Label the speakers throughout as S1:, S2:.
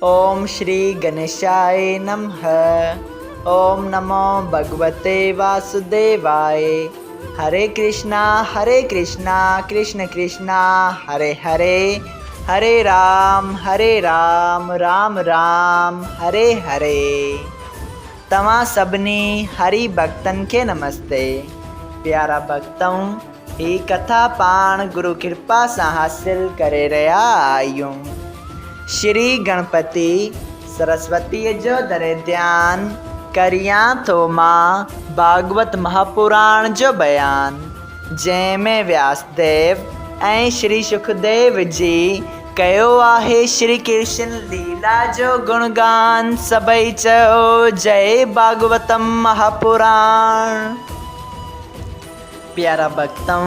S1: ओम श्री गणेशाय नमः। ओम नमो भगवते वासुदेवाय। हरे कृष्णा कृष्ण कृष्णा हरे हरे, हरे राम राम राम हरे हरे। तव्हां सभिनी हरि भक्तन के नमस्ते। प्यारा भक्तों, ही कथा पाण गुरु कृपा से हासिल करे रहा आयूं। श्री गणपति सरस्वती जो दरे ध्यान करिया तो माँ भागवत महापुराण जो बयान, जैमें व्यासदेव ऐं श्री सुखदेव जी कयो आहे श्री कृष्ण लीला जो गुणगान। सबई चयो जय भागवतम महापुराण। प्यारा भक्तों,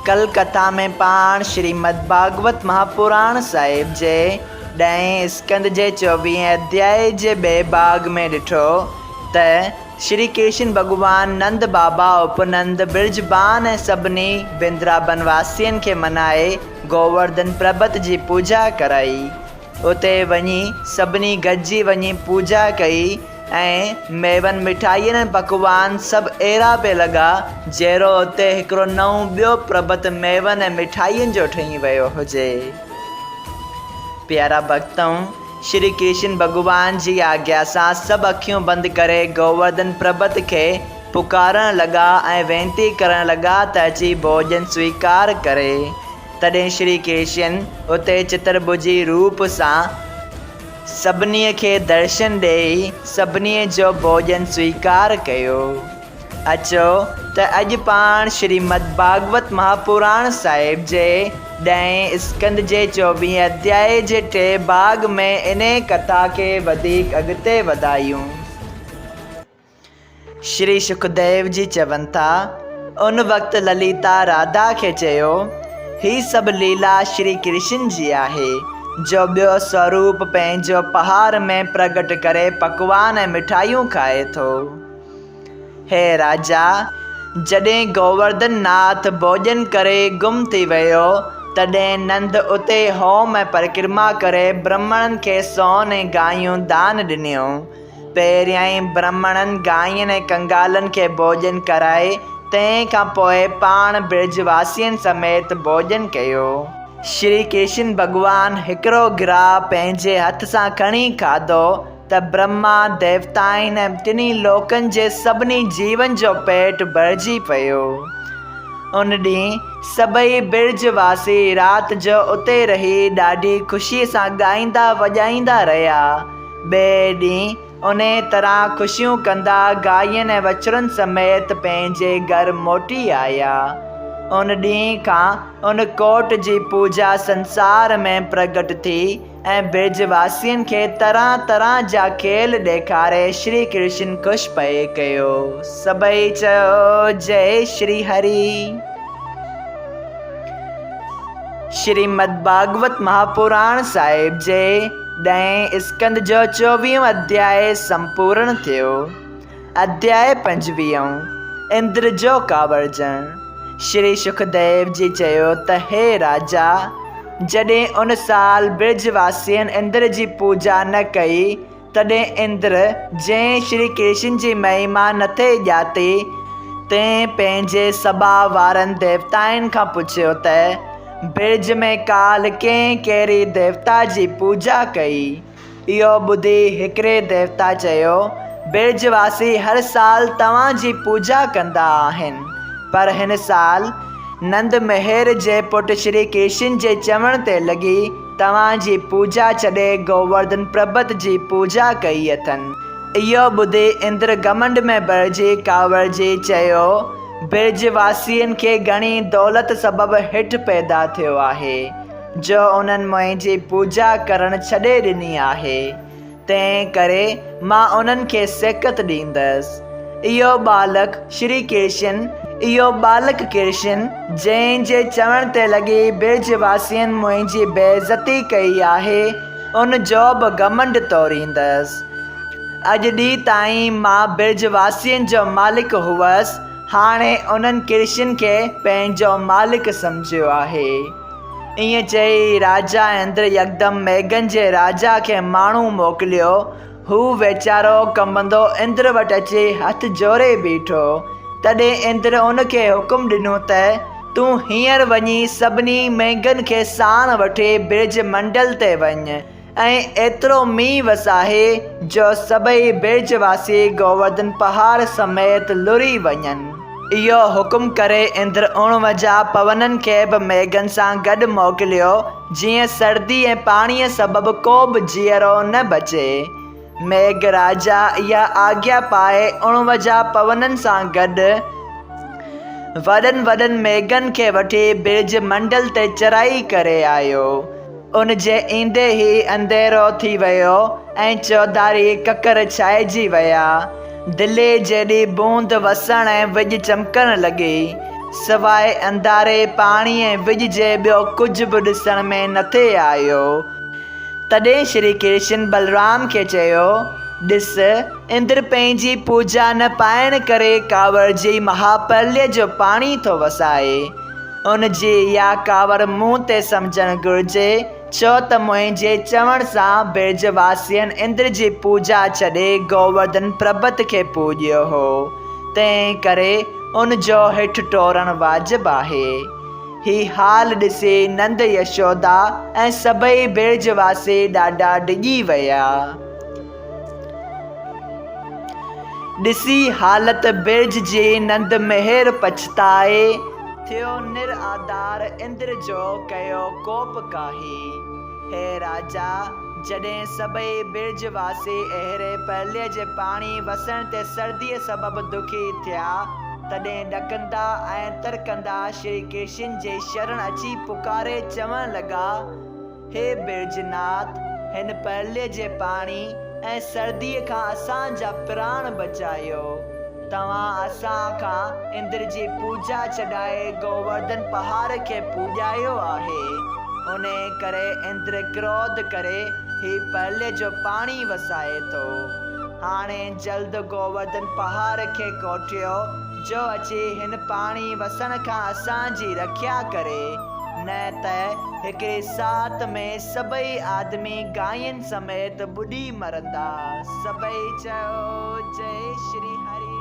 S1: कल कथा में पाण श्रीमद् भागवत महापुराण साहिब जे 10 स्कंद जे 24 अध्याय जे 2 भाग में ॾिठो त श्री कृष्ण भगवान नंद बाबा उपनंद ब्रजबान ऐं सभिनी वृंदावन वासियन के मनाए गोवर्धन पर्वत जी पूजा कराई। उते वञी सभिनी गॾिजी वञी पूजा कई ऐं मेवन मिठाइनि पकवान सभु अहिड़ा पे लॻा जहिड़ो उते हिकिड़ो नओं ॿियो पर्वत मेवन ऐं मिठाइनि जो ठही वियो हुजे। प्यारा भक्तों, श्री कृष्ण भगवान जी आज्ञा सां सभु अखियूं बंदि करे गोवर्धन पर्वत के पुकारण लगा ऐं वेनती करण लगा त अची भोजन स्वीकार करे। तॾहिं श्री कृष्ण उते चित्रभुजी रूप सां सभिनी के दर्शन ॾेई सभिनी जो भोजन स्वीकार कयो। अचो त अॼु पाण श्रीमद् भागवत महापुराण साहिब जे 10 स्कंद जे 24 अध्याय जे 3 भाग में इन कथा के वधीक अॻिते वधायूं। श्री सुखदेव जी चवनि था, उन वक़्तु ललिता राधा के चयो, ही सभु लीला श्री कृष्ण जी आहे जो ॿियो स्वरूप पंहिंजो पहाड़ में प्रगट करे पकवान ऐं मिठाइयूं खाए थो। हे राजा, जॾहिं गोवर्धन नाथ भोजन करे गुम थी वियो तॾहिं नंद उते होम ऐं परिक्रमा करे ब्राह्मणनि खे सोन ऐं गायूं दान ॾिनियूं। पहिरियां ई ब्राह्मणनि गायनि ऐं कंगालनि खे भोजन कराए तंहिंखां पोइ पाण ब्रजवासियनि समेत भोजन कयो। श्री कृष्ण भगवान हिकिड़ो गिराह पंहिंजे हथ सां खणी खाधो त ब्रह्मा देवताउनि ऐं टिनी लोकनि जे सभिनी जीवन जो पेट भरिजी पियो। उन ॾींहुं सभई ब्रजवासी राति जो उते रही ॾाढी ख़ुशीअ सां ॻाईंदा वॼाईंदा रहिया। ॿिए ॾींहुं उन तरह ख़ुशियूं कंदा गायनि ऐं वछड़नि समेत पंहिंजे घर मोटी आया। उन ॾींहं खां उन कोट जी पूजा संसार में प्रगट थी ऐं ब्रजवासियनि खे तरह तरह जा खेल ॾेखारे श्री कृष्ण ख़ुशि पए कयो। सभई चयो जय श्री हरि। श्रीमद् भागवत महापुराण साहिब जे 10 स्कंद जो 24 अध्याय संपूर्ण थियो। अध्याय 25 इंद्र जो कावड़जण। श्री सुखदेव जी चयो त हे राजा, जॾहिं उन साल ब्रजवासियनि इंद्र जी पूजा न कई तॾहिं इंद्र जंहिं श्री कृष्ण जी महिमा न थे ॼाती तंहिं पंहिंजे सभा वारनि देवताउनि खां पुछियो त ब्रज में काल कंहिं कहिड़ी देवता जी पूजा कई। इहो ॿुधी हिकिड़े देवता चयो, ब्रजवासी हर साल तव्हां जी पूजा कंदा आहिनि, पर हिन साल नंद मेहर जे पुट श्री कृष्ण जे चवण ते लॻी तव्हां जी पूजा छॾे गोवर्धन पर्वत जी पूजा कई अथनि। इहो ॿुधी इंद्र घमंड में भरिजी कावड़जी चयो, ब्रजवासियनि खे घणी दौलत सबबि हिट पैदा थियो आहे जो उन्हनि मुंहिंजी पूजा करणु छॾे ॾिनी आहे। तंहिं करे मां उन्हनि खे सिकत ॾींदसि। इहो बालक कृष्ण जंहिंजे चवण ते लॻी ब्रजवासियनि मुंहिंजी बेइज़ती कई आहे, उन जो बि घमंड तोड़ींदसि। अॼु ॾींहुं ताईं मां ब्रजवासियनि जो मालिक हुअसि, हाणे उन्हनि कृष्ण खे पंहिंजो मालिक सम्झियो आहे। ईअं चई राजा इंद्र यकदमि मेघनि जे राजा खे माण्हू मोकिलियो। हू वीचारो कंबंदो इंद्र वटि अची हथ जोड़े बीठो। तॾहिं इंद्र उनखे हुकुम ॾिनो त तूं हींअर वञी सभिनी मेघनि खे साण वठी बिरज मंडल ते वञ ऐं एतिरो मींहुं वसाए जो सभई बिरजवासी गोवर्धन पहाड़ समेत लुरी वञनि। इहो हुकुम करे इंद्र 49 पवननि खे बि मेघनि सां गॾु मोकिलियो जीअं सर्दी ऐं पाणीअ सबबि को बि जीअरो न बचे। मेघ राजा इहा आज्ञा पाए 49 पवननि सां गॾु वॾनि वॾनि मेघनि खे वठी बिरज मंडल ते चढ़ाई करे आयो। उन जे ईंदे ई अंधेरो थी वियो ऐं चौधारी ककर छाइजी विया। दिले जेॾी बूंद वसण ऐं विज चमकण लॻी, सवाइ अंधारे पाणी ऐं विज जे ॿियो कुझु बि ॾिसण में न थे आयो। तॾहिं श्री कृष्ण बलराम खे चयो, ॾिस, इंद्र पंहिंजी पूजा न पाइण करे कांवर जी महापर्य जो पाणी थो वसाए। उन जी इहा कांवर मूं ते सम्झणु घुरिजे, छो त मुंहिंजे चवण सां बिरजवासियनि इंद्र जी पूजा छॾे गोवर्धन पर्बत खे पूॼियो हो। तंहिं करे उन जो हेठि टोरणु वाजिबु आहे। ही हाल ॾिसी नंद यशोदा ऐं सभई बिरजवासी ॾाढा डिॼी विया। ॾिसी हालत बिरज जी नंद मेहर पछताए थियो निराधार इंद्र जो कयो कोप काहे। हे राजा, जॾहिं सभई बिरजवासी अहिड़े पर्य जे पाणी वसण ते सर्दीअ सबबि दुखी थिया, तॾहिं ॾकंदा ऐं तरकंदा श्री कृष्ण जे शरण अची पुकारे चवण लॻा, हे बिरजनाथ, हिन पर्य जे पाणी ऐं सर्दीअ खां असांजा प्राण बचायो। तव्हां असां खां इंद्र जी पूजा छॾाए गोवर्धन पहाड़ खे पूॼायो आहे। उन करे इंद्र क्रोध करे ही पर्य जो पाणी वसाए थो। हाणे जल्द गोवर्धन पहाड़ खे कोठियो जो अची हिन पाणी वसण खां असांजी रखिया करे, न त हिकिड़ी साथ में सभई आदमी गायन समेत ॿुॾी मरंदा। सभई चयो, जय श्री हरि।